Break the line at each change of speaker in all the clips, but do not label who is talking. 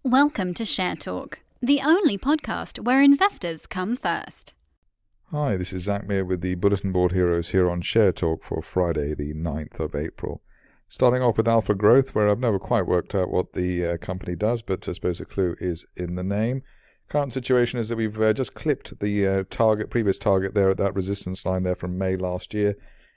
Welcome to Share Talk, the only podcast where investors come first.
Hi, this is Zak Mir with the Bulletin Board Heroes here on Share Talk for Friday, the 9th of April. Starting off with Alpha Growth, where I've never quite worked out what the company does, but I suppose the clue is in the name. Current situation is that we've just clipped the previous target there at that resistance line there from May last year,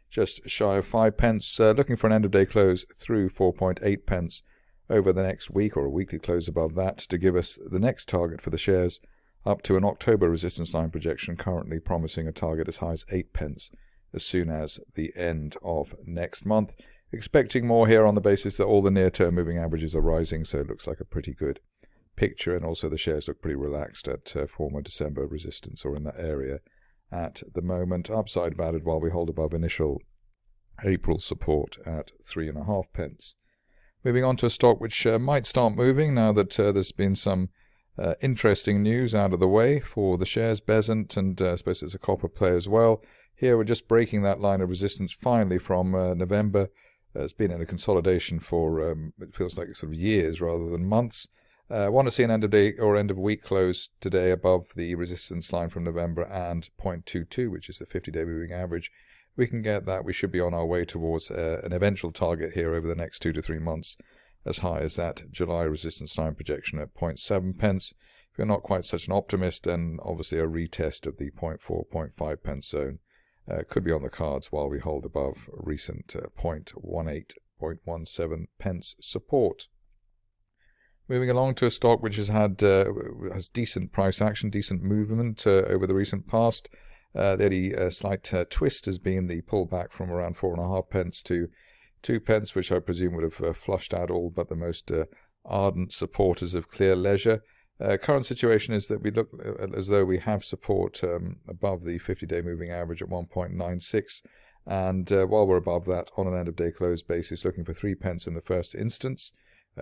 just shy of 5 pence, looking for an end-of-day close through 4.8 pence over the next week, or a weekly close above that, to give us the next target for the shares up to an October resistance line projection, currently promising a target as high as 8 pence as soon as the end of next month. Expecting more here on the basis that all the near-term moving averages are rising, so it looks like a pretty good picture, and also the shares look pretty relaxed at former December resistance or in that area at the moment. Upside valid while we hold above initial April support at 3.5 pence. Moving on to a stock which might start moving now that there's been some interesting news out of the way for the shares, Bezant, and I suppose it's a copper play as well. Here we're just breaking that line of resistance finally from November. It's been in a consolidation for, it feels like sort of years rather than months. Want to see an end of day or end of week close today above the resistance line from November and 0.22, which is the 50-day moving average. We can get that, we should be on our way towards an eventual target here over the next 2 to 3 months, as high as that July resistance line projection at 0.7 pence. If you're not quite such an optimist, then obviously a retest of the 0.4, 0.5 pence zone could be on the cards while we hold above recent 0.18, 0.17 pence support. Moving along to a stock which has had has decent price action, decent movement over the recent past. The only slight twist has been the pullback from around 4.5 pence to 2 pence, which I presume would have flushed out all but the most ardent supporters of clear leisure. Current situation is that we look as though we have support above the 50-day moving average at 1.96, and while we're above that on an end-of-day close basis, looking for 3 pence in the first instance,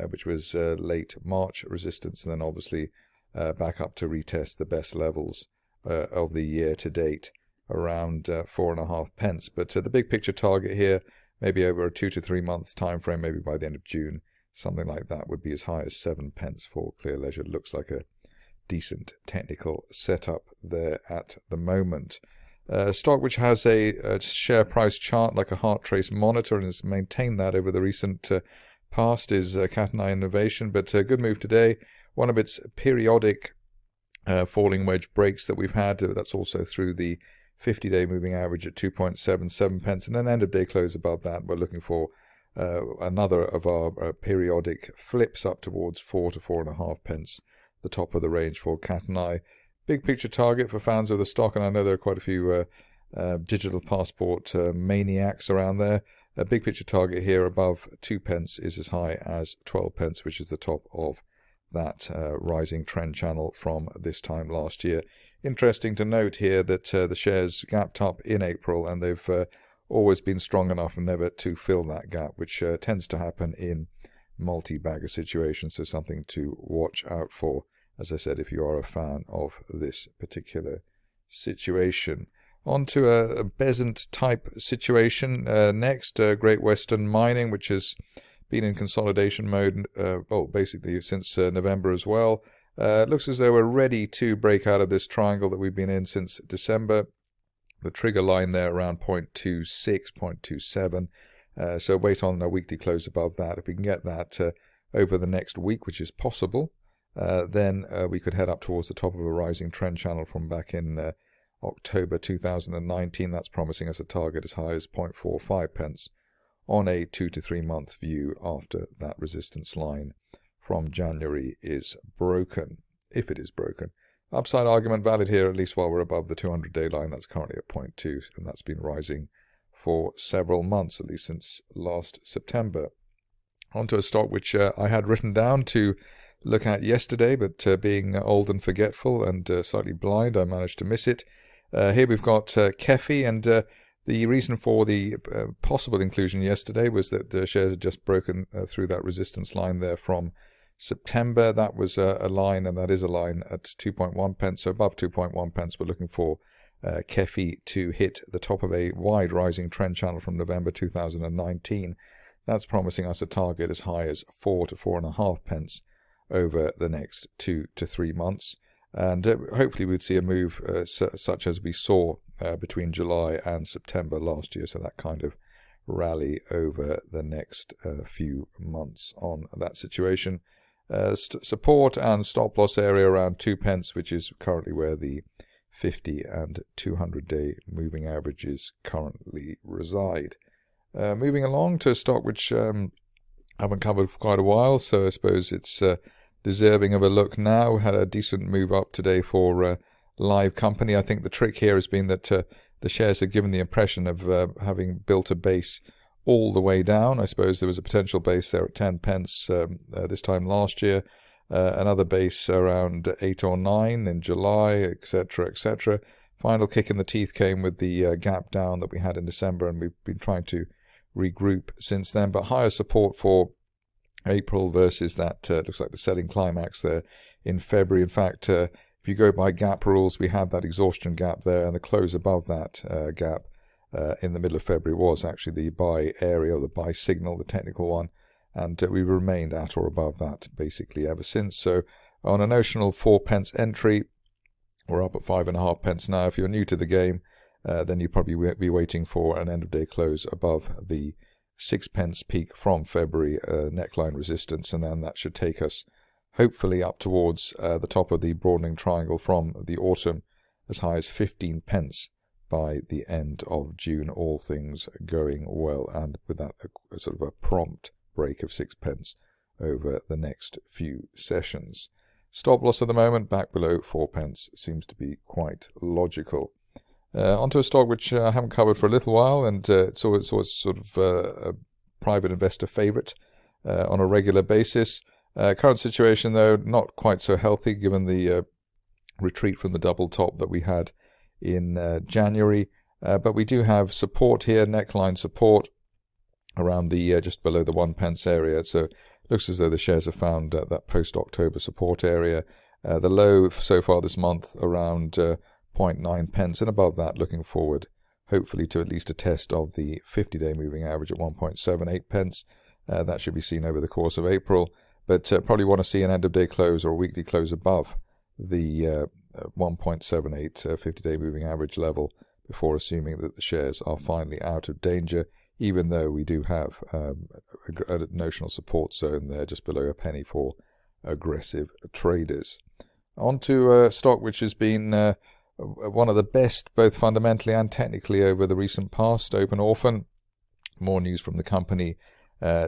which was late March resistance, and then obviously back up to retest the best levels of the year to date around 4.5 pence. But the big picture target here, maybe over a 2 to 3 month time frame, maybe by the end of June, something like that would be as high as 7 pence for clear leisure. Looks like a decent technical setup there at the moment. Stock which has a share price chart like a heart trace monitor and has maintained that over the recent past is Catenae Innovation, but a good move today. One of its periodic falling wedge breaks that we've had, that's also through the 50-day moving average at 2.77 pence, and then end of day close above that. We're looking for another of our periodic flips up towards 4 to 4.5 pence, the top of the range for Catenae. Big picture target for fans of the stock, and I know there are quite a few digital passport maniacs around there. A big picture target here above 2 pence is as high as 12 pence, which is the top of that rising trend channel from this time last year. Interesting to note here that the shares gapped up in April, and they've always been strong enough never to fill that gap, which tends to happen in multi-bagger situations, so something to watch out for, as I said, if you are a fan of this particular situation. On to a Bezant type situation next, Great Western Mining, which has been in consolidation mode, basically since November as well. Looks as though we're ready to break out of this triangle that we've been in since December. The trigger line there around 0.26, 0.27. So wait on a weekly close above that. If we can get that over the next week, which is possible, then we could head up towards the top of a rising trend channel from back in October 2019. That's promising us a target as high as 0.45 pence on a 2 to 3 month view after that resistance line from January is broken, if it is broken. Upside argument valid here, at least while we're above the 200-day line. That's currently at 0.2, and that's been rising for several months, at least since last September. Onto a stock which I had written down to look at yesterday, but being old and forgetful and slightly blind, I managed to miss it. Here we've got KEFI, and the reason for the possible inclusion yesterday was that the shares had just broken through that resistance line there from September. That was a line, and that is a line at 2.1 pence. So above 2.1 pence, we're looking for KEFI to hit the top of a wide rising trend channel from November 2019. That's promising us a target as high as 4 to 4.5 pence over the next 2 to 3 months. And hopefully we'd see a move such as we saw between July and September last year. So that kind of rally over the next few months on that situation. Support and stop loss area around 2 pence, which is currently where the 50 and 200-day moving averages currently reside. Moving along to a stock which I haven't covered for quite a while, so I suppose it's deserving of a look now. Had a decent move up today for Live Company. I think the trick here has been that the shares have given the impression of having built a base all the way down. I suppose there was a potential base there at 10 pence this time last year, another base around 8 or 9 in July, etc., etc. Final kick in the teeth came with the gap down that we had in December, and we've been trying to regroup since then. But higher support for April versus that looks like the selling climax there in February. In fact, if you go by gap rules, we had that exhaustion gap there, and the close above that gap in the middle of February was actually the buy area, or the buy signal, the technical one, and we've remained at or above that basically ever since. So on a notional 4 pence entry, we're up at 5.5 pence now. If you're new to the game, then you probably be waiting for an end of day close above the 6 pence peak from February neckline resistance, and then that should take us hopefully up towards the top of the broadening triangle from the autumn, as high as 15 pence by the end of June, all things going well, and with that a sort of a prompt break of 6 pence over the next few sessions. Stop loss at the moment back below 4 pence seems to be quite logical. Onto a stock which I haven't covered for a little while, and it's always sort of a private investor favourite on a regular basis. Current situation, though, not quite so healthy given the retreat from the double top that we had in January. But we do have support here, neckline support, around the just below the 1 pence area. So it looks as though the shares have found that post-October support area. The low so far this month around 0.9 pence, and above that looking forward hopefully to at least a test of the 50-day moving average at 1.78 pence. That should be seen over the course of April, but probably want to see an end-of-day close or a weekly close above the 1.78 50-day moving average level before assuming that the shares are finally out of danger, even though we do have a notional support zone there just below a penny for aggressive traders. On to a stock which has been one of the best both fundamentally and technically over the recent past, Orphan. More news from the company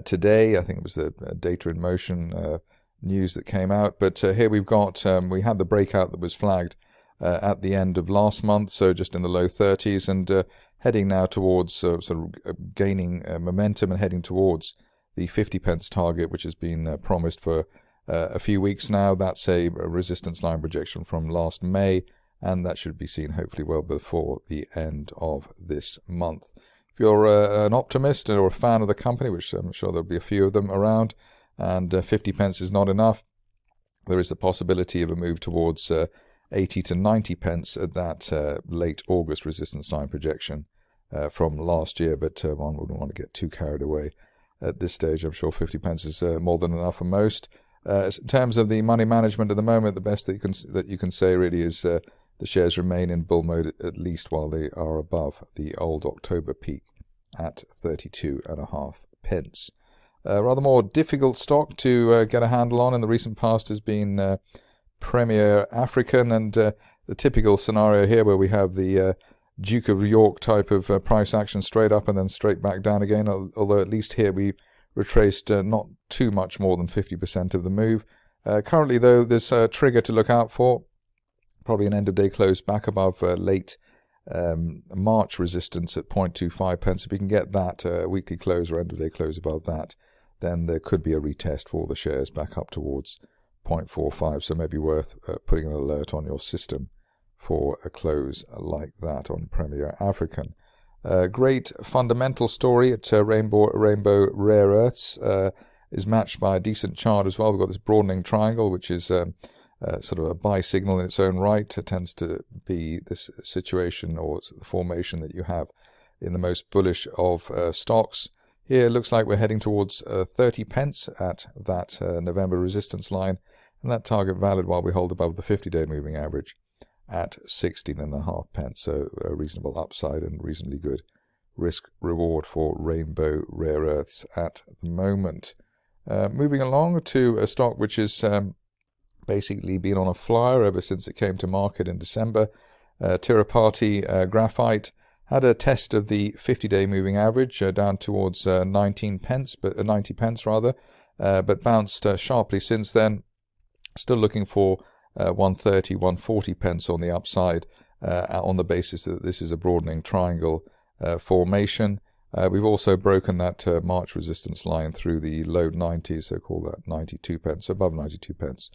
today. I think it was the data in motion news that came out, but here we've got we had the breakout that was flagged at the end of last month, so just in the low 30s, and heading now towards sort of gaining momentum and heading towards the 50 pence target, which has been promised for a few weeks now. That's a resistance line projection from last May, and that should be seen hopefully well before the end of this month. If you're an optimist or a fan of the company, which I'm sure there'll be a few of them around, and 50 pence is not enough, there is the possibility of a move towards 80 to 90 pence at that late August resistance line projection from last year, but one wouldn't want to get too carried away at this stage. I'm sure 50 pence is more than enough for most. In terms of the money management at the moment, the best that you can say really is the shares remain in bull mode at least while they are above the old October peak at 32.5 pence. Rather more difficult stock to get a handle on in the recent past has been Premier African, and the typical scenario here where we have the Duke of York type of price action straight up and then straight back down again, although at least here we retraced not too much more than 50% of the move. Currently, though, there's a trigger to look out for, probably an end-of-day close back above late March resistance at 0.25 pence. If we can get that weekly close or end-of-day close above that, then there could be a retest for the shares back up towards 0.45, so maybe worth putting an alert on your system for a close like that on Premier African. Great fundamental story at Rainbow Rare Earths is matched by a decent chart as well. We've got this broadening triangle, which is sort of a buy signal in its own right. It tends to be this situation or the formation that you have in the most bullish of stocks. Here it looks like we're heading towards 30 pence at that November resistance line. and that target valid while we hold above the 50-day moving average at 16.5 pence. So a reasonable upside and reasonably good risk reward for Rainbow Rare Earths at the moment. Moving along to a stock which has basically been on a flyer ever since it came to market in December. Tirupati Graphite had a test of the 50-day moving average down towards 90 pence, but bounced sharply since then. Still looking for 130, 140 pence on the upside on the basis that this is a broadening triangle formation. We've also broken that March resistance line through the low 90s, so call that 92 pence, above 92 pence.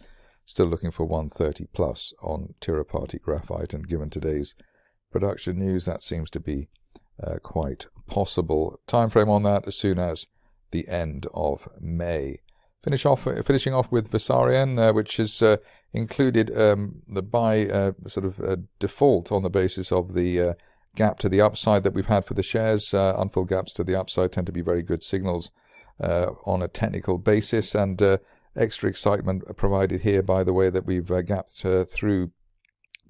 Still looking for 130 plus on Tirupati Graphite, and given today's production news, that seems to be quite possible. Time frame on that as soon as the end of May. Finishing off with Versarien, which has included the buy default on the basis of the gap to the upside that we've had for the shares. Unfilled gaps to the upside tend to be very good signals on a technical basis, and extra excitement provided here by the way that we've gapped through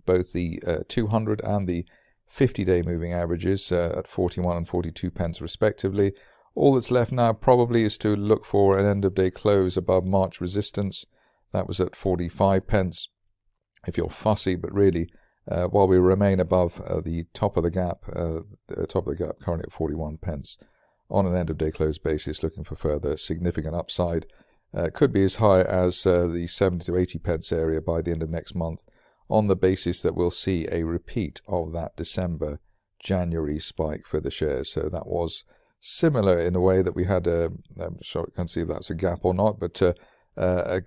both the 200 and the 50-day moving averages at 41 and 42 pence respectively. All that's left now probably is to look for an end-of-day close above March resistance. That was at 45 pence, if you're fussy, but really, while we remain above the top of the gap currently at 41 pence, on an end-of-day close basis, looking for further significant upside. Could be as high as the 70 to 80 pence area by the end of next month, on the basis that we'll see a repeat of that December-January spike for the shares. So that was similar in a way that we had I'm sure I can't see if that's a gap or not, but a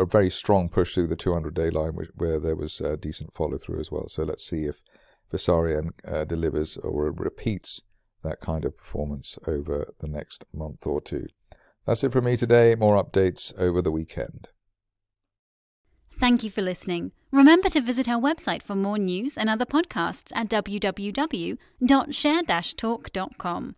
very strong push through the 200-day line where there was decent follow-through as well. So let's see if Versarien delivers or repeats that kind of performance over the next month or two. That's it from me today. More updates over the weekend.
Thank you for listening. Remember to visit our website for more news and other podcasts at www.share-talk.com.